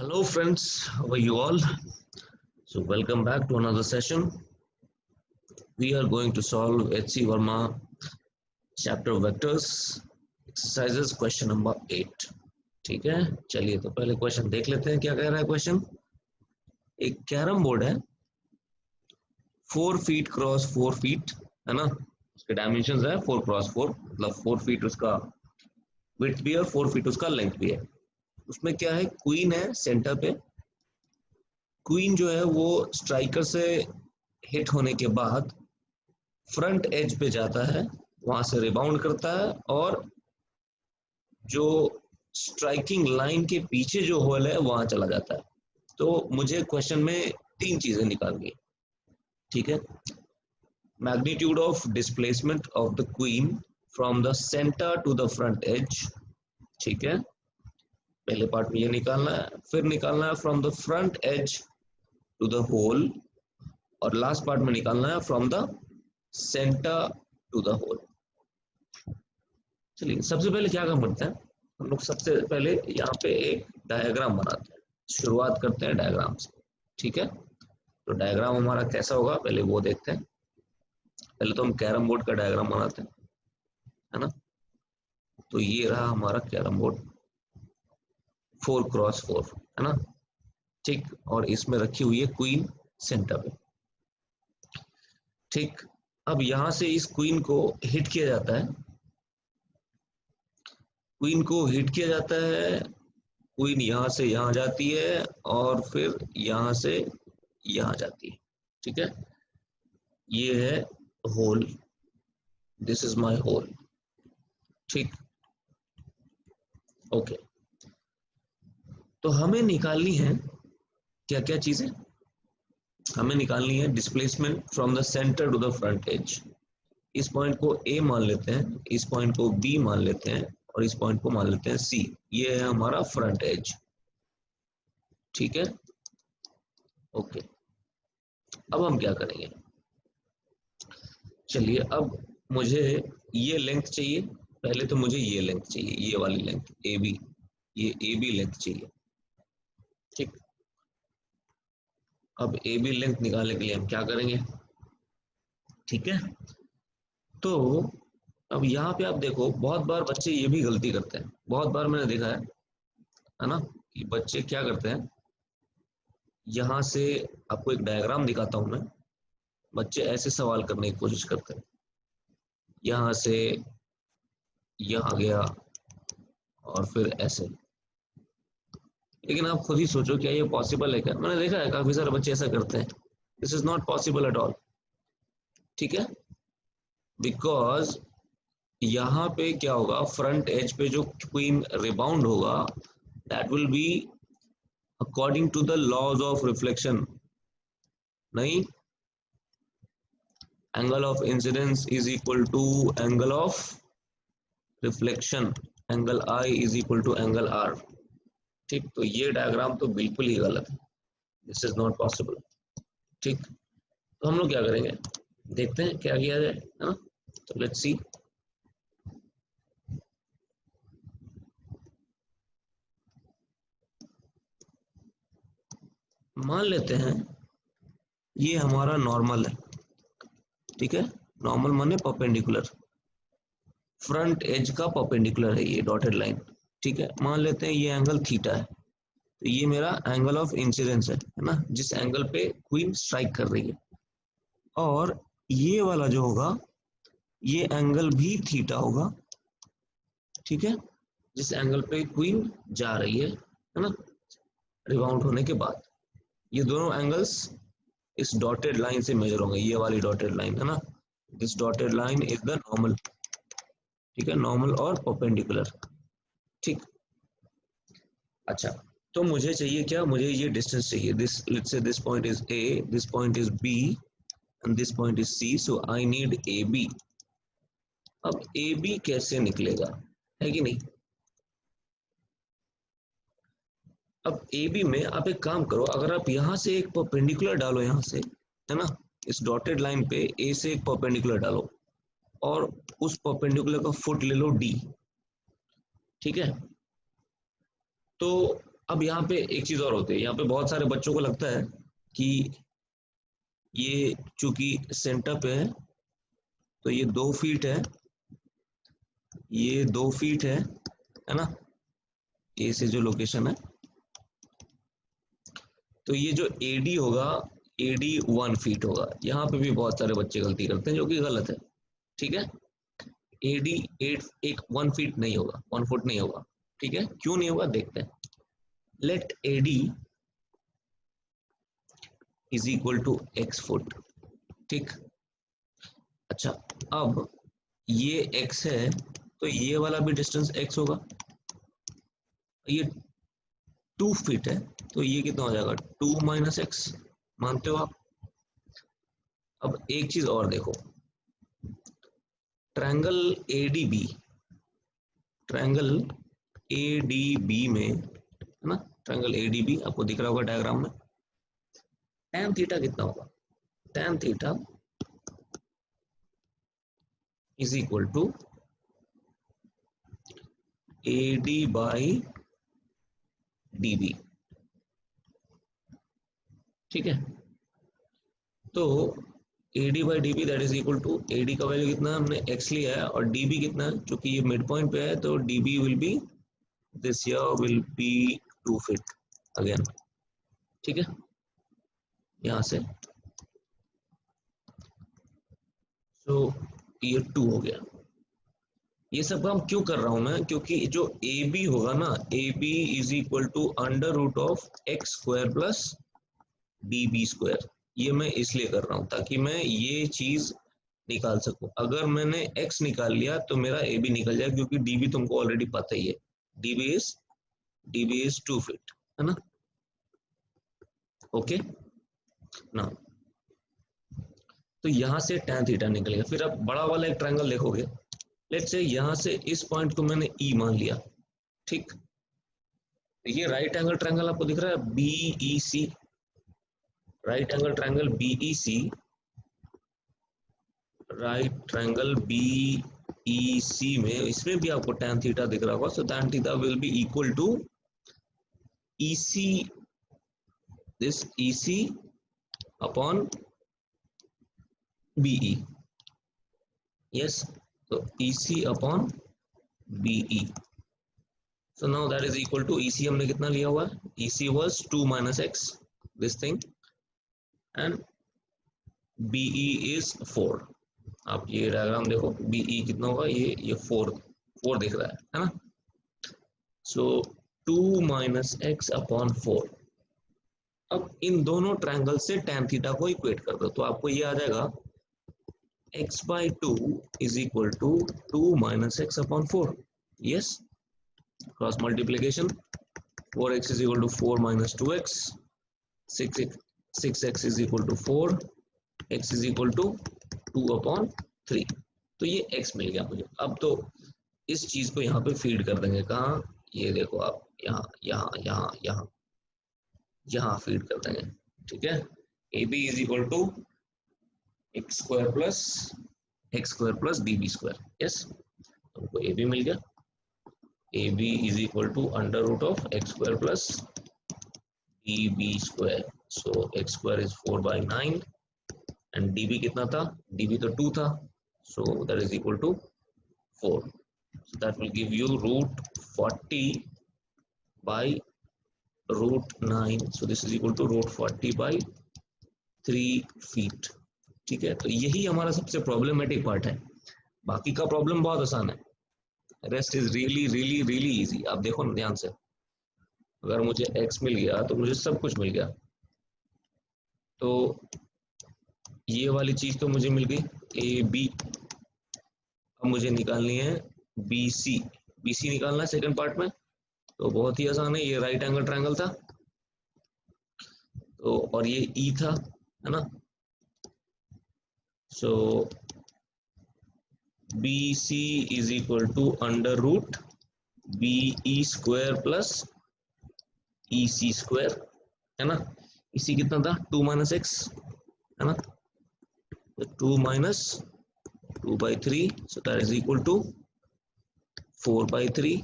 Hello friends, how are you all? So welcome back to another session. We are going to solve H.C. Verma chapter vectors exercises question number 8. ठीक है, चलिए तो पहले question देख लेते हैं क्या कह रहा है क्वेश्चन। एक कैरम बोर्ड है 4 फीट क्रॉस 4 फीट, है ना। उसके डायमेंशंस है 4 क्रॉस 4, मतलब 4 फीट उसका विड्थ भी है और 4 फीट उसका लेंथ भी है। उसमें क्या है, क्वीन है सेंटर पे। क्वीन जो है वो स्ट्राइकर से हिट होने के बाद फ्रंट एज पे जाता है, वहां से रिबाउंड करता है और जो स्ट्राइकिंग लाइन के पीछे जो होल है वहां चला जाता है। तो मुझे क्वेश्चन में 3 चीजें निकालनी है, ठीक है। Magnitude of displacement of the queen from the centre to the front edge, ठीक है। पहले पार्ट में ये निकालना है, फिर निकालना है from the front edge to the hole, और लास्ट पार्ट में निकालना है from the centre to the hole. चलिए सबसे पहले क्या काम करते हैं हम लोग, सबसे पहले यहाँ पे एक डायग्राम बनाते हैं। शुरुआत करते हैं डायग्राम से, ठीक है। तो डायग्राम हमारा कैसा होगा पहले वो देखते हैं। पहले तो हम कैरम बोर्ड का डायग्राम बनाते हैं, है ना। तो ये रहा हमारा कैरम बोर्ड 4 क्रॉस 4, है ना, ठीक। और इसमें रखी हुई है क्वीन सेंटर पे, ठीक। अब यहां से इस क्वीन को हिट किया जाता है, क्वीन को हिट किया जाता है। क्वीन यहां से यहां जाती है और फिर यहां से यहां जाती है, ठीक है। ये है hole, this is my hole, ठीक, ओके। तो हमें निकालनी है क्या क्या चीजें, हमें निकालनी है displacement from the centre to the front edge. इस पॉइंट को ए मान लेते हैं, इस पॉइंट को बी मान लेते हैं और इस पॉइंट को मान लेते हैं सी। ये है हमारा फ्रंट एज, ठीक है, ओके। अब हम क्या करेंगे, चलिए अब मुझे ये लेंथ चाहिए। पहले तो मुझे ये लेंथ चाहिए, ये वाली लेंथ ए बी, ये ए बी लेंथ चाहिए, ठीक। अब ए बी लेंथ निकालने के लिए हम क्या करेंगे, ठीक है। तो अब यहाँ पे आप देखो, बहुत बार बच्चे ये भी गलती करते हैं, बहुत बार मैंने देखा है ना, कि बच्चे क्या करते हैं। यहाँ से आपको एक डायग्राम दिखाता हूं मैं, बच्चे ऐसे सवाल करने की कोशिश करते हैं। यहाँ से यहाँ गया और फिर ऐसे, लेकिन आप खुद ही सोचो क्या ये पॉसिबल है क्या। मैंने देखा है काफी सारे बच्चे ऐसा करते हैं, this is not possible at all, ठीक है। बिकॉज यहाँ पे क्या होगा, फ्रंट एज पे जो क्वीन रिबाउंड होगा that will be according to the laws of reflection, नहीं। Angle of incidence is equal to angle of reflection, angle I is equal to angle R, ठीक। तो ये डायग्राम तो बिल्कुल ही गलत है, दिस इज नॉट पॉसिबल, ठीक। तो हम लोग क्या करेंगे, देखते हैं क्या किया जाए, है ना। तो लेट्स सी, मान लेते हैं ये हमारा नॉर्मल है, ठीक है। नॉर्मल माने परपेंडिकुलर, फ्रंट एज का परपेंडिकुलर है ये डॉटेड लाइन, ठीक है। मान लेते हैं ये एंगल थीटा है, तो ये मेरा एंगल ऑफ इंसिडेंस है ना, जिस एंगल पे क्वीन स्ट्राइक कर रही है। और ये वाला जो होगा ये एंगल भी थीटा होगा, ठीक है, जिस एंगल पे क्वीन जा रही है ना, रिबाउंड होने के बाद। ये दोनों एंगल्स इस डॉटेड लाइन से मेजर होंगे, ये वाली डॉटेड लाइन है ना, this dotted line is the normal, ठीक है, नॉर्मल और परपेंडिकुलर, ठीक। अच्छा, तो मुझे चाहिए क्या, मुझे ये डिस्टेंस चाहिए, this let's say this point is A, this point is B and this point is C, so I need A B. अब ए बी कैसे निकलेगा, है कि नहीं। अब ए बी में आप एक काम करो, अगर आप यहां से एक परपेंडिकुलर डालो यहां से, है ना, इस डॉटेड लाइन पे ए से एक परपेंडिकुलर डालो और उस परपेंडिकुलर का फुट ले लो डी, ठीक है। तो अब यहाँ पे एक चीज और होती है, यहाँ पे बहुत सारे बच्चों को लगता है कि ये चूंकि सेंटर पे है तो ये 2 फीट है, ये 2 फीट है ना, ए से जो लोकेशन है, तो ये जो AD होगा, AD 1 फीट होगा। यहाँ पे भी बहुत सारे बच्चे गलती करते हैं जो कि गलत है, ठीक है। AD 1 फीट नहीं होगा, 1 फुट नहीं होगा, ठीक है। क्यों नहीं होगा देखते हैं। Let AD is equal to x foot, ठीक। अच्छा, अब ये x है तो ये वाला भी डिस्टेंस x होगा, ये 2 फीट है तो ये कितना हो जाएगा 2 माइनस एक्स, मानते हो आप। अब एक चीज और देखो, ट्रायंगल ADB, ट्रायंगल ADB में है ना, ट्रायंगल ADB आपको दिख रहा होगा डायग्राम में, tan थीटा कितना होगा, tan theta is equal to AD by DB, ठीक है। तो AD by DB that is equal to, AD का वैल्यू कितना है, हमने x लिया है, और DB कितना है, क्योंकि ये मिड पॉइंट पे है तो DB will be, this here will be 2 feet again, ठीक है। यहां से तो ये 2 हो गया। ये सब काम क्यों कर रहा हूं मैं, क्योंकि जो AB होगा ना, AB is equal to under root of X square plus DB square, ये मैं इसलिए कर रहा हूं ताकि मैं ये चीज निकाल सकूं। अगर मैंने x निकाल लिया तो मेरा AB निकल जाएगा, क्योंकि DB तुमको ऑलरेडी पता ही है, DB इज 2 फीट, है ना। ओके ना, तो यहां से tan थीटा निकलेगा। फिर अब बड़ा वाला एक ट्रायंगल देखोगे, लेट्स से यहां से इस पॉइंट को मैंने E मान लिया, ठीक। ये राइट एंगल ट्रायंगल आपको दिख रहा है BEC, right angle triangle BEC, right triangle BEC में, इसमें भी आपको tan थीटा दिख रहा होगा, so tan theta will be equal to EC, this EC upon BE, yes, so EC upon BE, so now that is equal to EC हमने कितना लिया हुआ है, EC was 2 minus x, this thing, and BE is 4। आप ये diagram देखो, BE कितना होगा, ये 4 दिख रहा है ना, so 2 minus x upon 4। अब इन दोनों ट्रायंगल से tan थीटा को इक्वेट कर दो, तो आपको ये आ जाएगा x by 2 is equal to 2 minus x upon 4, yes, cross multiplication, 4x is equal to 4 minus 2x, 6x is equal to 4, x is equal to 2 upon 3, तो ये x मिल गया मुझे। अब तो इस चीज को यहाँ पे फीड कर देंगे, कहाँ, ये देखो आप, यहाँ यहाँ यहाँ यहाँ यहाँ फीड कर देंगे, ठीक है। AB is equal to x square plus DB square, yes, हमको AB मिल गया। AB is equal to under root of x square plus DB square, so x square is 4 by 9 and DB कितना था, DB तो 2 था, so that is equal to 4, so that will give you root 40 by root 9, so this is equal to root 40 by 3 feet, ठीक है। तो यही हमारा सबसे प्रॉब्लमेटिक पार्ट है, बाकी का प्रॉब्लम बहुत आसान है, rest is really really really easy. आप देखो ना ध्यान से, अगर मुझे x मिल गया तो मुझे सब कुछ मिल गया, तो ये वाली चीज तो मुझे मिल गई AB। अब मुझे निकालनी है BC निकालना है सेकंड पार्ट में, तो बहुत ही आसान है, ये राइट एंगल ट्रायंगल था तो, और ये E था, है ना, so BC is equal to under root BE square plus EC square, है ना। EC कितना था, 2 minus x, है ना, तो 2 minus 2 by 3, so that is equal to 4 by 3,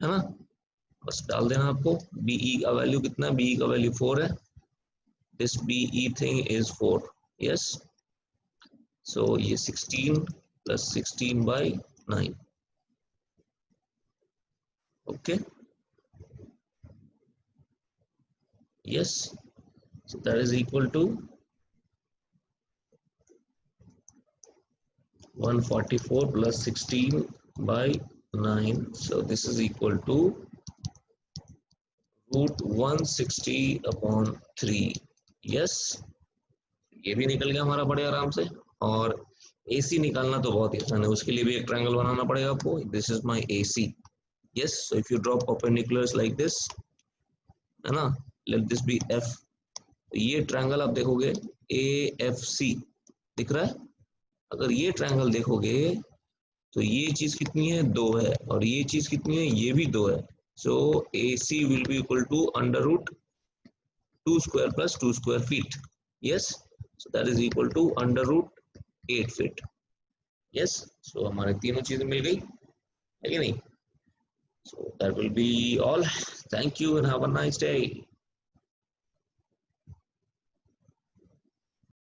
है ना। बस डाल देना आपको। बीई का वैल्यू कितना है, बीई का वैल्यू 4 है, this be thing is 4, yes. So ये 16 plus 16/9, okay, yes. So that is equal to 144 plus 16/9. So this is equal to √160/3. Yes, ये भी निकल गया हमारा बड़े आराम से। और AC निकालना तो बहुत ही आसान है, उसके लिए भी एक ट्रायंगल बनाना पड़ेगा आपको। This is my AC, yes. So if you draw perpendiculars like this, है ना, लेट दिस बी F, तो ये ट्रायंगल आप देखोगे AFC दिख रहा है। अगर ये ट्रायंगल देखोगे तो ये चीज कितनी है, 2 है, और ये चीज कितनी है, ये भी 2 है। So AC will be equal to √2 square plus 2 square feet, yes. So that is equal to √8 feet, yes. So हमारे तीनों चीजें मिल गई है कि नहीं? So that will be all. Thank you and have a nice day.